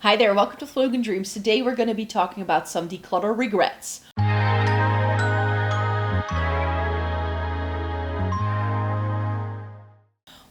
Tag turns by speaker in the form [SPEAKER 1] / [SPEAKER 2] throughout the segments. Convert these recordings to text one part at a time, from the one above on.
[SPEAKER 1] Hi there, welcome to Flogan Dreams. Today we're going to be talking about some declutter regrets.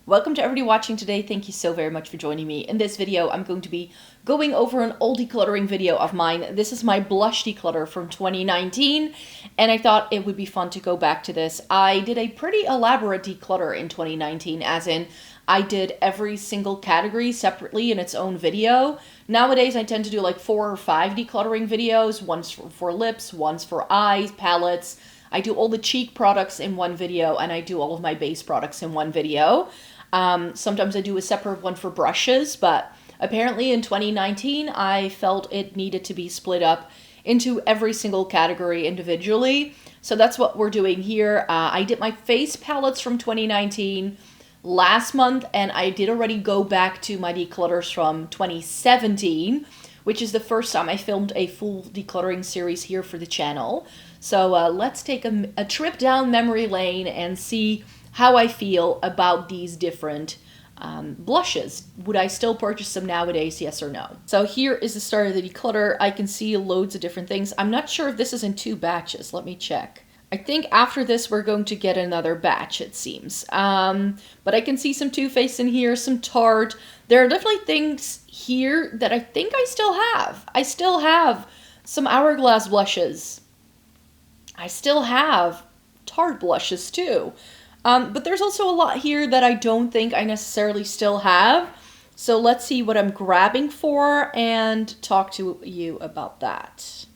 [SPEAKER 1] Welcome to everybody watching today. Thank you so very much for joining me. In this video, I'm going to be going over an old decluttering video of mine. This is my blush declutter from 2019, and I thought it would be fun to go back to this. I did a pretty elaborate declutter in 2019, as in I did every single category separately in its own video. Nowadays, I tend to do like 4 or 5 decluttering videos. One's for lips, one's for eyes, palettes. I do all the cheek products in one video, and I do all of my base products in one video. Sometimes I do a separate one for brushes, but apparently in 2019, I felt it needed to be split up into every single category individually. So that's what we're doing here. I did my face palettes from 2019 last month, and I did already go back to my declutters from 2017, which is the first time I filmed a full decluttering series here for the channel. So let's take a trip down memory lane and see how I feel about these different blushes. Would I still purchase them nowadays, yes or no? So here is the start of the declutter. I can see loads of different things. I'm not sure if this is in 2 batches. Let me check. I think after this we're going to get another batch, it seems. But I can see some Too Faced in here, some Tarte. There are definitely things here that I think I still have. I still have some Hourglass blushes. I still have Tarte blushes too. But there's also a lot here that I don't think I necessarily still have. So let's see what I'm grabbing for and talk to you about that.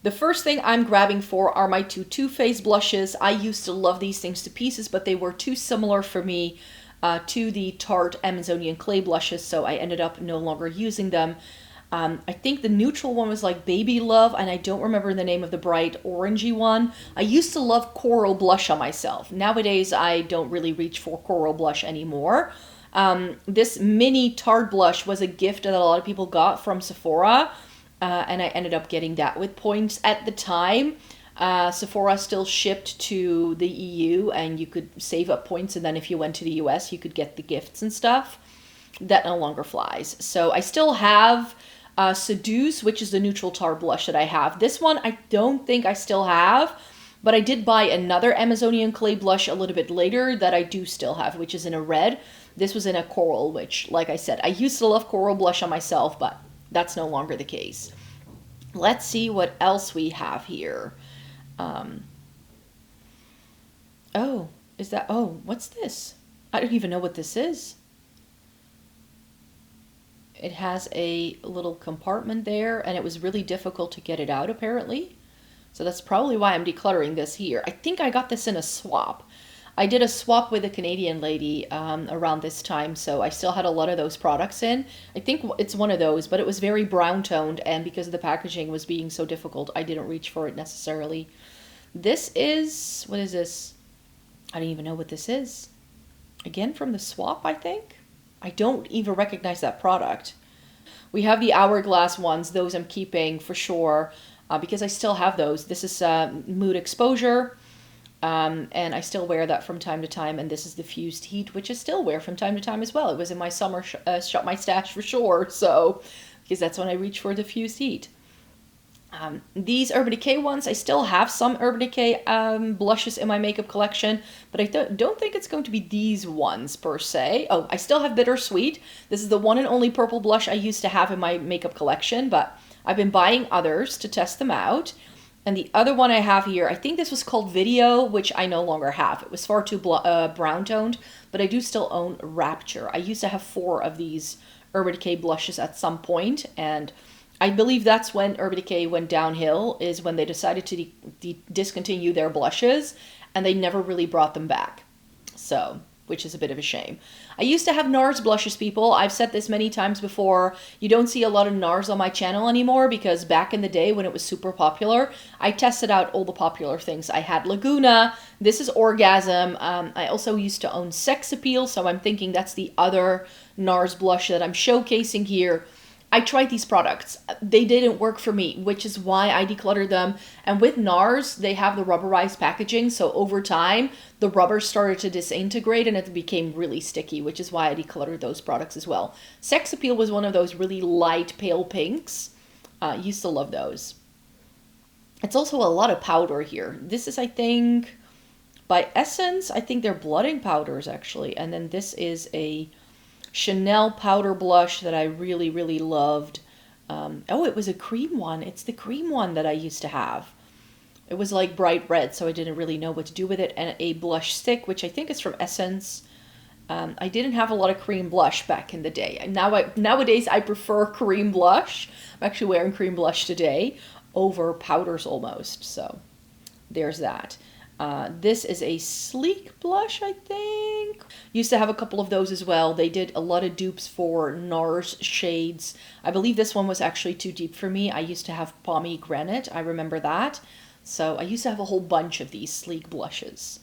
[SPEAKER 1] The first thing I'm grabbing for are my 2 Too Faced blushes. I used to love these things to pieces, but they were too similar for me to the Tarte Amazonian Clay blushes, so I ended up no longer using them. I think the neutral one was like Baby Love, and I don't remember the name of the bright orangey one. I used to love coral blush on myself. Nowadays, I don't really reach for coral blush anymore. This mini Tarte blush was a gift that a lot of people got from Sephora, and I ended up getting that with points at the time. Sephora still shipped to the EU, and you could save up points, and then if you went to the US, you could get the gifts and stuff. That no longer flies. So I still have Seduce, which is the neutral Tarte blush that I have. This one I don't think I still have, but I did buy another Amazonian Clay blush a little bit later that I do still have, which is in a red. This was in a coral, which, like I said, I used to love coral blush on myself, but that's no longer the case. Let's see what else we have here. Oh, what's this? I don't even know what this is. It has a little compartment there, and it was really difficult to get it out, apparently. So that's probably why I'm decluttering this here. I think I got this in a swap. I did a swap with a Canadian lady around this time, so I still had a lot of those products in. I think it's one of those, but it was very brown-toned, and because the packaging was being so difficult, I didn't reach for it necessarily. This is... what is this? I don't even know what this is. Again, from the swap, I think? I don't even recognize that product. We have the Hourglass ones. Those I'm keeping for sure because I still have those. This is Mood Exposure, and I still wear that from time to time. And this is the Fused Heat, which I still wear from time to time as well. It was in my summer Shop My Stash for sure, so because that's when I reach for the Fused Heat. These Urban Decay ones, I still have some Urban Decay blushes in my makeup collection, but I don't think it's going to be these ones per se. Oh, I still have Bittersweet. This is the one and only purple blush I used to have in my makeup collection, but I've been buying others to test them out. And the other one I have here, I think this was called Video, which I no longer have. It was far too brown-toned, but I do still own Rapture. I used to have 4 of these Urban Decay blushes at some point, and I believe that's when Urban Decay went downhill, is when they decided to discontinue their blushes, and they never really brought them back. So, which is a bit of a shame. I used to have NARS blushes, people. I've said this many times before. You don't see a lot of NARS on my channel anymore because back in the day when it was super popular, I tested out all the popular things. I had Laguna. This is Orgasm. I also used to own Sex Appeal, so I'm thinking that's the other NARS blush that I'm showcasing here. I tried these products. They didn't work for me, which is why I decluttered them. And with NARS, they have the rubberized packaging. So over time, the rubber started to disintegrate and it became really sticky, which is why I decluttered those products as well. Sex Appeal was one of those really light pale pinks. Used to love those. It's also a lot of powder here. This is, I think, by Essence. I think they're blotting powders, actually. And then this is a Chanel powder blush that I really, really loved. Oh, it was a cream one. It's the cream one that I used to have. It was like bright red, so I didn't really know what to do with it. And a blush stick, which I think is from Essence. I didn't have a lot of cream blush back in the day. And nowadays, I prefer cream blush. I'm actually wearing cream blush today over powders almost. So there's that. This is a sleek blush, I think. Used to have a couple of those as well. They did a lot of dupes for NARS shades. I believe this one was actually too deep for me. I used to have Pomegranate. I remember that. So I used to have a whole bunch of these sleek blushes.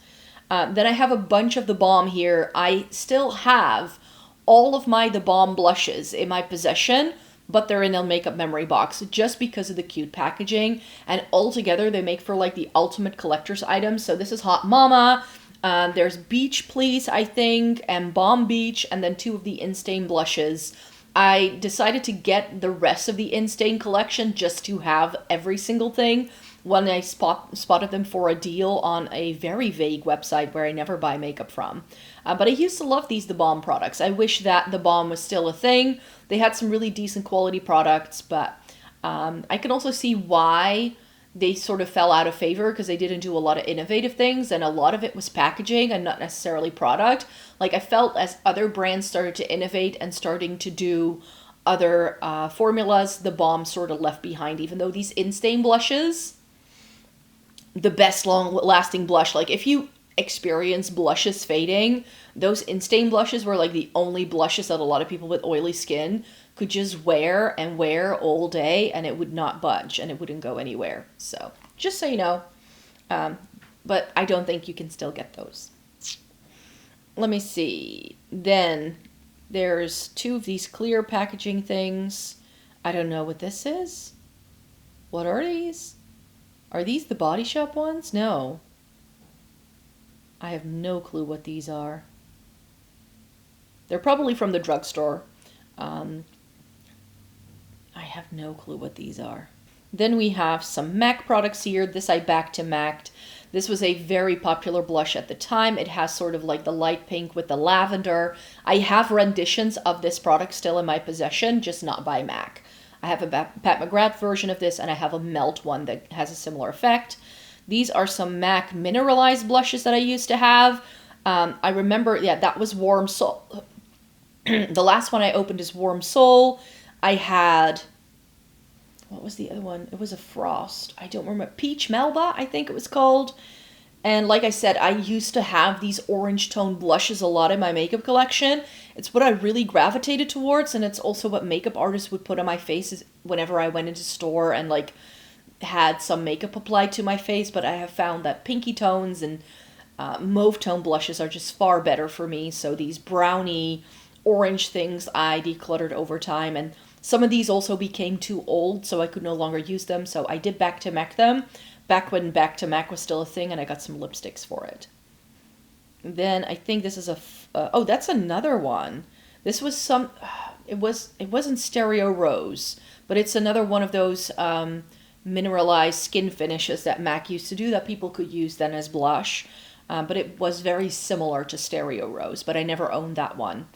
[SPEAKER 1] Then I have a bunch of the Balm here. I still have all of the Balm blushes in my possession, but they're in a makeup memory box just because of the cute packaging. And altogether, they make for like the ultimate collector's item. So this is Hot Mama. There's Beach Please, I think, and Balm Beach, and then 2 of the Instain blushes. I decided to get the rest of the Instain collection just to have every single thing when I spotted them for a deal on a very vague website where I never buy makeup from. But I used to love these The Balm products. I wish that The Balm was still a thing. They had some really decent quality products, but I can also see why they sort of fell out of favor because they didn't do a lot of innovative things, and a lot of it was packaging and not necessarily product. Like, I felt as other brands started to innovate and starting to do other formulas, The Balm sort of left behind, even though these Instain blushes, the best long-lasting blush. Like, if you experience blushes fading, those Instain blushes were like the only blushes that a lot of people with oily skin could just wear and wear all day, and it would not budge and it wouldn't go anywhere. So just so you know, but I don't think you can still get those. Let me see. Then there's 2 of these clear packaging things. I don't know what this is. What are these? Are these the Body Shop ones? No. I have no clue what these are. They're probably from the drugstore. I have no clue what these are. Then we have some MAC products here. This I back to MAC'd. This was a very popular blush at the time. It has sort of like the light pink with the lavender. I have renditions of this product still in my possession, just not by MAC. I have a Pat McGrath version of this, and I have a Melt one that has a similar effect. These are some MAC mineralized blushes that I used to have. I remember, yeah, that was Warm Soul. The last one I opened is Warm Soul. I had, what was the other one? It was a Frost. I don't remember. Peach Melba, I think it was called. And like I said, I used to have these orange tone blushes a lot in my makeup collection. It's what I really gravitated towards, and it's also what makeup artists would put on my face whenever I went into store and like had some makeup applied to my face. But I have found that pinky tones and mauve tone blushes are just far better for me. So these brownie orange things I decluttered over time, and some of these also became too old, so I could no longer use them. So I did back to MAC them. Back when Back to MAC was still a thing, and I got some lipsticks for it. Then I think this is oh, that's another one. This was some, it wasn't Stereo Rose, but it's another one of those mineralized skin finishes that MAC used to do that people could use then as blush. But it was very similar to Stereo Rose, but I never owned that one.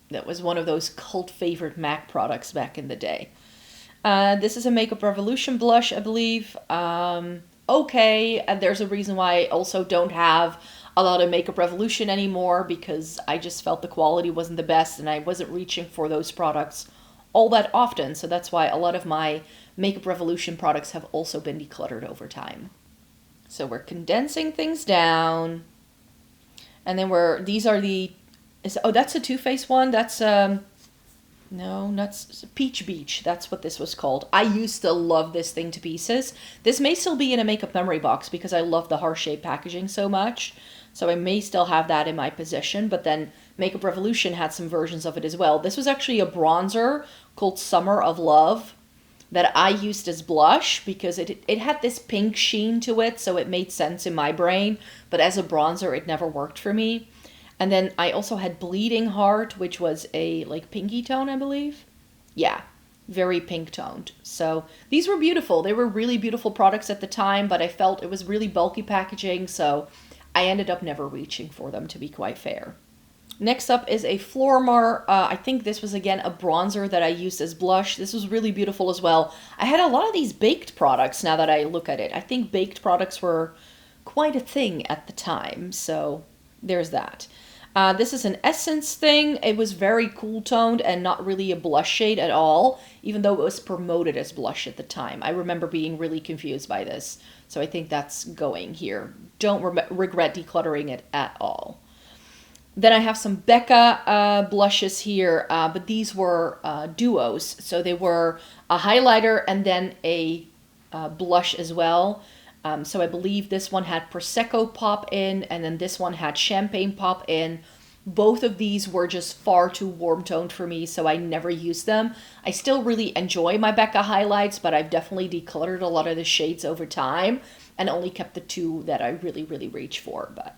[SPEAKER 1] That was one of those cult favorite MAC products back in the day. This is a Makeup Revolution blush, I believe. Okay, and there's a reason why I also don't have a lot of Makeup Revolution anymore, because I just felt the quality wasn't the best and I wasn't reaching for those products all that often. So that's why a lot of my Makeup Revolution products have also been decluttered over time. So we're condensing things down. And then these are the, oh, that's a Too Faced one. That's, no, that's Peach Beach. That's what this was called. I used to love this thing to pieces. This may still be in a makeup memory box because I love the heart-shaped packaging so much. So I may still have that in my possession, but then Makeup Revolution had some versions of it as well. This was actually a bronzer called Summer of Love that I used as blush because it had this pink sheen to it, so it made sense in my brain, but as a bronzer it never worked for me. And then I also had Bleeding Heart, which was a like pinky tone, I believe. Yeah, very pink toned. So these were beautiful. They were really beautiful products at the time, but I felt it was really bulky packaging, so I ended up never reaching for them, to be quite fair. Next up is a Flormar. I think this was, again, a bronzer that I used as blush. This was really beautiful as well. I had a lot of these baked products now that I look at it. I think baked products were quite a thing at the time, so there's that. This is an Essence thing. It was very cool toned and not really a blush shade at all, even though it was promoted as blush at the time. I remember being really confused by this, so I think that's going here. Don't regret decluttering it at all. Then I have some Becca blushes here, but these were duos. So they were a highlighter and then a blush as well. So I believe this one had Prosecco pop in, and then this one had Champagne pop in. Both of these were just far too warm toned for me, so I never used them. I still really enjoy my Becca highlights, but I've definitely decluttered a lot of the shades over time and only kept the two that I really, really reach for. But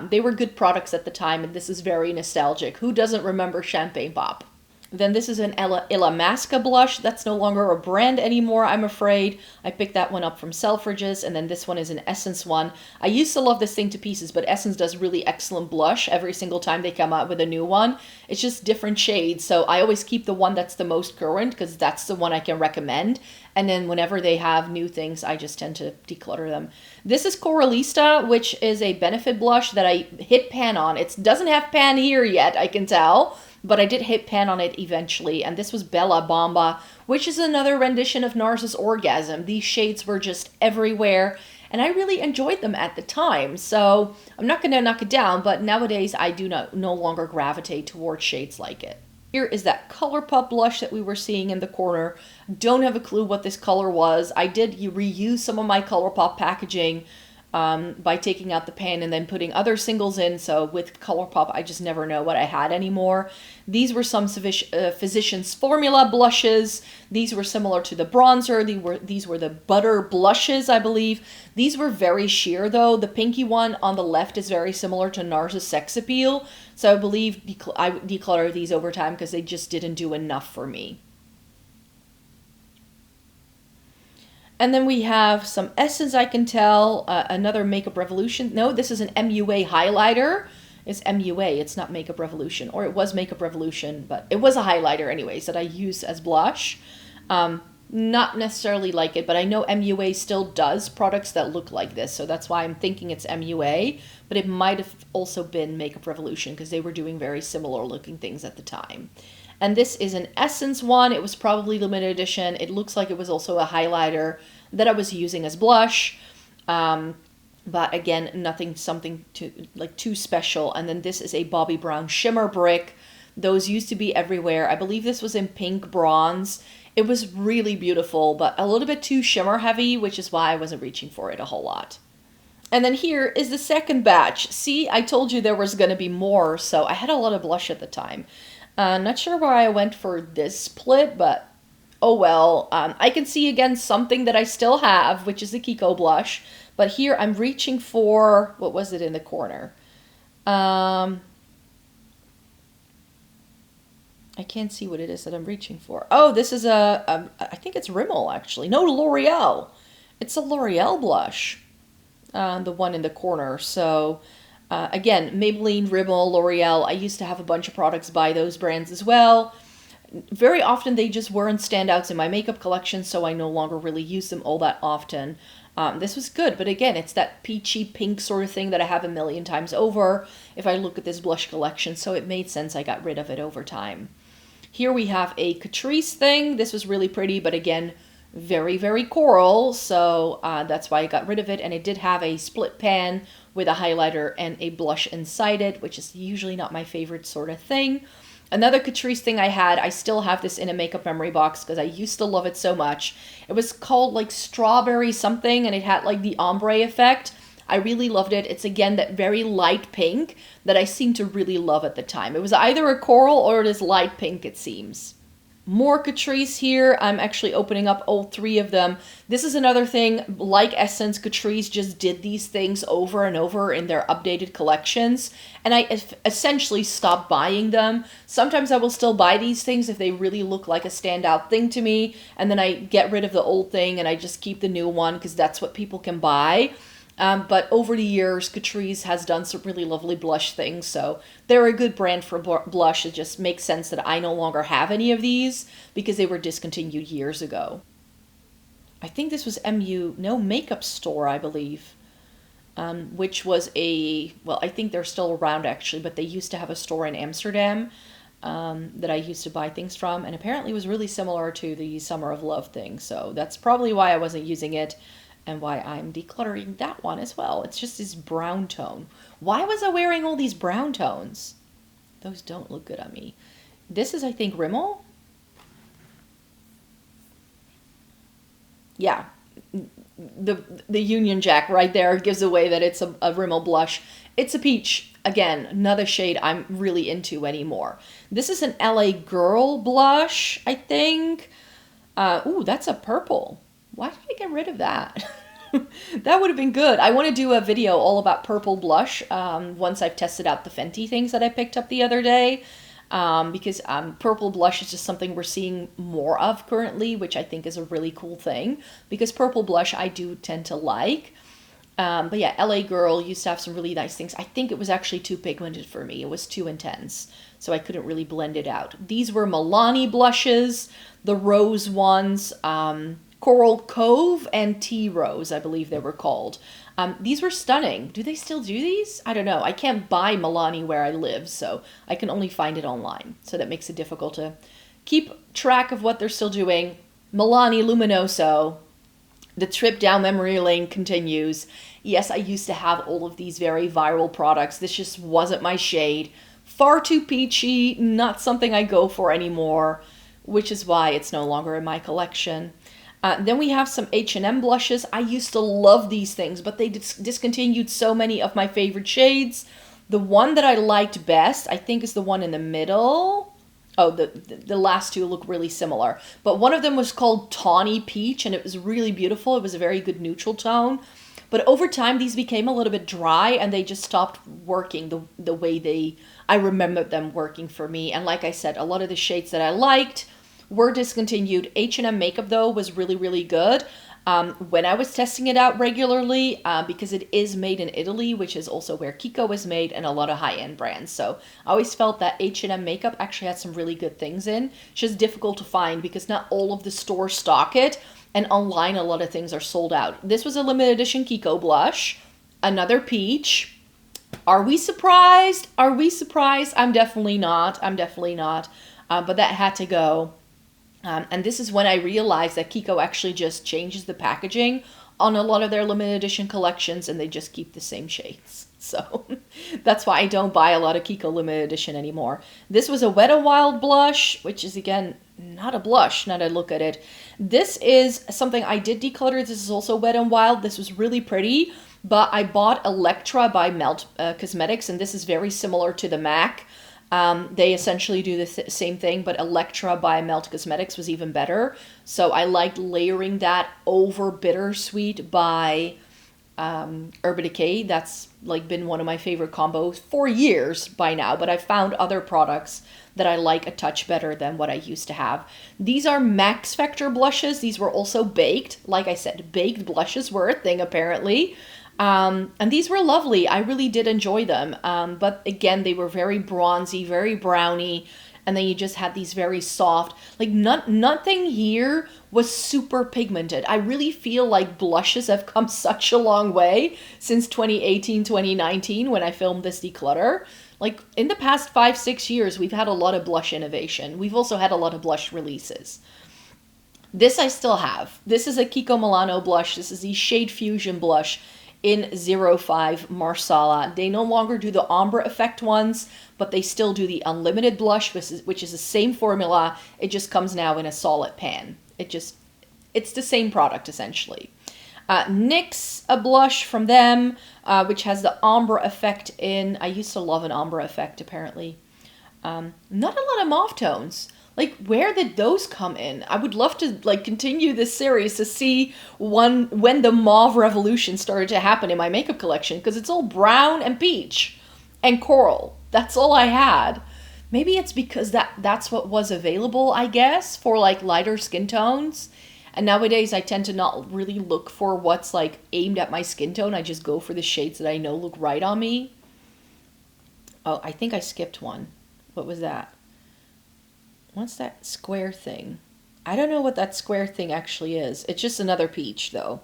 [SPEAKER 1] they were good products at the time, and this is very nostalgic. Who doesn't remember Champagne Pop? Then this is an Illamasqua blush. That's no longer a brand anymore, I'm afraid. I picked that one up from Selfridges, and then this one is an Essence one. I used to love this thing to pieces, but Essence does really excellent blush every single time they come out with a new one. It's just different shades, so I always keep the one that's the most current because that's the one I can recommend. And then whenever they have new things, I just tend to declutter them. This is Coralista, which is a Benefit blush that I hit pan on. It doesn't have pan here yet, I can tell, but I did hit pan on it eventually. And this was Bella Bamba, which is another rendition of Narcissus Orgasm. These shades were just everywhere, and I really enjoyed them at the time. So I'm not going to knock it down, but nowadays I do no longer gravitate towards shades like it. Here is that ColourPop blush that we were seeing in the corner. Don't have a clue what this color was. I did reuse some of my ColourPop packaging by taking out the pan and then putting other singles in. So with ColourPop, I just never know what I had anymore. These were some Physicians Formula blushes. These were similar to the bronzer. These were the butter blushes, I believe. These were very sheer, though. The pinky one on the left is very similar to NARS's Sex Appeal. So I believe I decluttered these over time because they just didn't do enough for me. And then we have some Essence, I can tell, another Makeup Revolution. No, this is an MUA highlighter. It's MUA, it's not Makeup Revolution. Or it was Makeup Revolution, but it was a highlighter anyways that I used as blush. Not necessarily like it, but I know MUA still does products that look like this. So that's why I'm thinking it's MUA. But it might have also been Makeup Revolution because they were doing very similar looking things at the time. And this is an Essence one. It was probably limited edition. It looks like it was also a highlighter that I was using as blush. But again, something too special. And then this is a Bobbi Brown Shimmer Brick. Those used to be everywhere. I believe this was in pink bronze. It was really beautiful, but a little bit too shimmer heavy, which is why I wasn't reaching for it a whole lot. And then here is the second batch. See, I told you there was going to be more, so I had a lot of blush at the time. Not sure why I went for this split, but oh well. I can see again something that I still have, which is the Kiko blush. But here I'm reaching for, what was it in the corner? I can't see what it is that I'm reaching for. Oh, this is I think it's Rimmel actually. No, L'Oreal. It's a L'Oreal blush. The one in the corner. So again, Maybelline, Rimmel, L'Oreal. I used to have a bunch of products by those brands as well. Very often they just weren't standouts in my makeup collection, so I no longer really use them all that often. This was good, but again, it's that peachy pink sort of thing that I have a million times over if I look at this blush collection, so it made sense I got rid of it over time. Here we have a Katrice thing. This was really pretty, but again, very, very coral, so that's why I got rid of it. And it did have a split pan with a highlighter and a blush inside it, which is usually not my favorite sort of thing. Another Katrice thing I had, I still have this in a makeup memory box because I used to love it so much. It was called like Strawberry something, and it had like the ombre effect. I really loved it. It's again that very light pink that I seem to really love at the time. It was either a coral or it is light pink, it seems. More Katrice here. I'm actually opening up all three of them. This is another thing, like Essence, Katrice just did these things over and over in their updated collections, and I essentially stopped buying them. Sometimes I will still buy these things if they really look like a standout thing to me, and then I get rid of the old thing and I just keep the new one because that's what people can buy. But over the years, Katrice has done some really lovely blush things, so they're a good brand for blush. It just makes sense that I no longer have any of these because they were discontinued years ago. I think this was Makeup Store, I believe, which was well, I think they're still around actually, but they used to have a store in Amsterdam that I used to buy things from, and apparently it was really similar to the Summer of Love thing, so that's probably why I wasn't using it. And why I'm decluttering that one as well. It's just this brown tone. Why was I wearing all these brown tones? Those don't look good on me. This is, I think, Rimmel. Yeah. The Union Jack right there gives away that it's a Rimmel blush. It's a peach. Again, another shade I'm really into anymore. This is an LA Girl blush, I think. Ooh, that's a purple. Why did I get rid of that? That would have been good. I want to do a video all about purple blush once I've tested out the Fenty things that I picked up the other day. Because purple blush is just something we're seeing more of currently, which I think is a really cool thing. Because purple blush I do tend to like. But yeah, LA Girl used to have some really nice things. I think it was actually too pigmented for me. It was too intense. So I couldn't really blend it out. These were Milani blushes, the rose ones. Coral Cove and Tea Rose, I believe they were called. These were stunning. Do they still do these? I don't know. I can't buy Milani where I live, so I can only find it online. So that makes it difficult to keep track of what they're still doing. Milani Luminoso. The trip down memory lane continues. Yes, I used to have all of these very viral products. This just wasn't my shade. Far too peachy, not something I go for anymore, which is why it's no longer in my collection. Then we have some H&M blushes. I used to love these things, but they discontinued so many of my favorite shades. The one that I liked best, I think, is the one in the middle. Oh, the last two look really similar. But one of them was called Tawny Peach, and it was really beautiful. It was a very good neutral tone. But over time, these became a little bit dry, and they just stopped working the way I remembered them working for me. And like I said, a lot of the shades that I liked were discontinued. H&M makeup, though, was really, really good. When I was testing it out regularly, because it is made in Italy, which is also where Kiko is made, and a lot of high-end brands. So I always felt that H&M makeup actually had some really good things in. It's just difficult to find because not all of the stores stock it, and online a lot of things are sold out. This was a limited edition Kiko blush. Another peach. Are we surprised? Are we surprised? I'm definitely not. I'm definitely not. But that had to go. And this is when I realized that Kiko actually just changes the packaging on a lot of their limited edition collections, and they just keep the same shades. So that's why I don't buy a lot of Kiko limited edition anymore. This was a Wet n Wild blush, which is, again, not a blush now that I look at it. This is something I did declutter. This is also Wet n Wild. This was really pretty, but I bought Electra by Melt Cosmetics, and this is very similar to the MAC. They essentially do the same thing, but Electra by Melt Cosmetics was even better. So I liked layering that over Bittersweet by Urban Decay. That's like been one of my favorite combos for years by now, but I found other products that I like a touch better than what I used to have. These are Max Factor blushes. These were also baked. Like I said, baked blushes were a thing apparently. And these were lovely. I really did enjoy them. But again, they were very bronzy, very browny. And then you just had these very soft, like nothing here was super pigmented. I really feel like blushes have come such a long way since 2018, 2019 when I filmed this declutter. Like in the past 5-6 years, we've had a lot of blush innovation. We've also had a lot of blush releases. This I still have. This is a Kiko Milano blush. This is the Shade Fusion blush in 05 Marsala. They no longer do the Ombre effect ones, but they still do the unlimited blush, which is the same formula. It just comes now in a solid pan. It's the same product essentially. NYX, a blush from them, which has the ombre effect in. I used to love an ombre effect, apparently. Not a lot of mauve tones. Like, where did those come in? I would love to, like, continue this series to see when the mauve revolution started to happen in my makeup collection, because it's all brown and peach and coral. That's all I had. Maybe it's because that's what was available, I guess, for, like, lighter skin tones. And nowadays I tend to not really look for what's, like, aimed at my skin tone. I just go for the shades that I know look right on me. Oh, I think I skipped one. What was that? What's that square thing? I don't know what that square thing actually is. It's just another peach, though.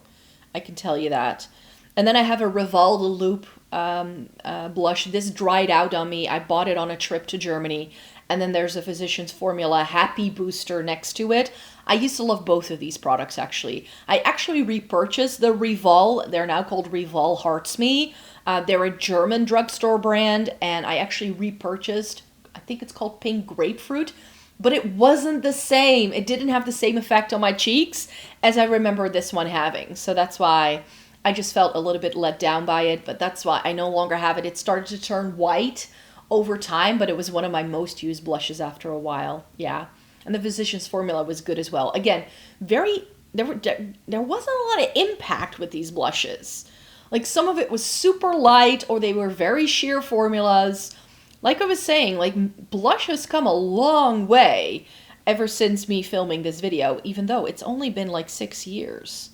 [SPEAKER 1] I can tell you that. And then I have a Revolve Loop blush. This dried out on me. I bought it on a trip to Germany. And then there's a Physicians Formula Happy Booster next to it. I used to love both of these products, actually. I actually repurchased the Revolve. They're now called Revolve Hearts Me. They're a German drugstore brand. And I actually repurchased, I think it's called Pink Grapefruit. But it wasn't the same. It didn't have the same effect on my cheeks as I remember this one having. So that's why I just felt a little bit let down by it. But that's why I no longer have it. It started to turn white over time, but it was one of my most used blushes after a while. Yeah. And the Physicians Formula was good as well. Again, there wasn't a lot of impact with these blushes. Like, some of it was super light, or they were very sheer formulas. Like I was saying, like, blush has come a long way ever since me filming this video, even though it's only been like 6 years.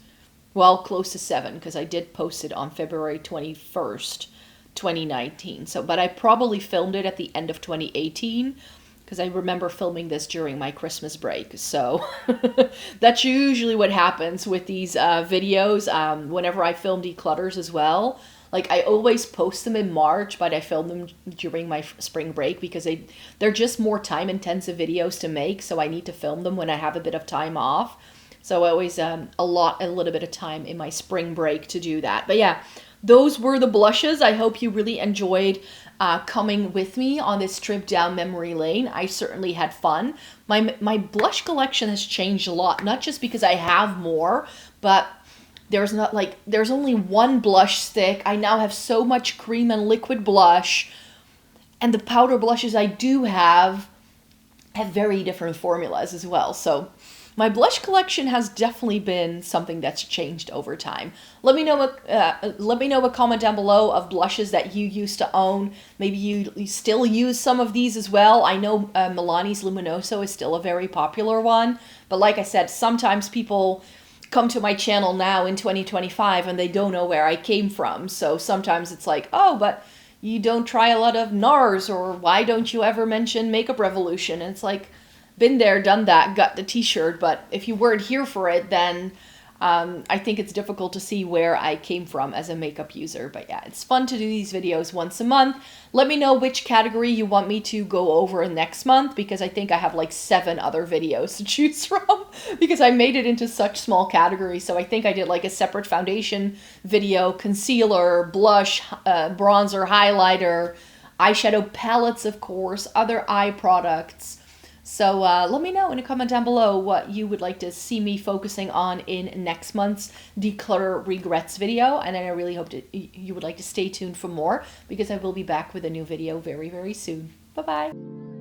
[SPEAKER 1] Well, close to 7, because I did post it on February 21st, 2019. So, but I probably filmed it at the end of 2018, because I remember filming this during my Christmas break. So that's usually what happens with these videos whenever I film declutters as well. Like, I always post them in March, but I film them during my spring break because they're just more time-intensive videos to make, so I need to film them when I have a bit of time off. So I always a little bit of time in my spring break to do that. But yeah, those were the blushes. I hope you really enjoyed coming with me on this trip down memory lane. I certainly had fun. My blush collection has changed a lot, not just because I have more, but there's only one blush stick. I now have so much cream and liquid blush, and the powder blushes I do have very different formulas as well. So my blush collection has definitely been something that's changed over time. Let me know a comment down below of blushes that you used to own. Maybe you still use some of these as well. I know Milani's Luminoso is still a very popular one, but like I said, sometimes people come to my channel now in 2025 and they don't know where I came from. So sometimes it's like, oh, but you don't try a lot of NARS, or why don't you ever mention Makeup Revolution? And it's like, been there, done that, got the t-shirt, but if you weren't here for it, then I think it's difficult to see where I came from as a makeup user. But yeah, it's fun to do these videos once a month. Let me know which category you want me to go over next month, because I think I have like 7 other videos to choose from because I made it into such small categories. So I think I did like a separate foundation video, concealer, blush, bronzer, highlighter, eyeshadow palettes, of course, other eye products. So let me know in a comment down below what you would like to see me focusing on in next month's Declutter Regrets video. And I really hope you would like to stay tuned for more, because I will be back with a new video very, very soon. Bye-bye.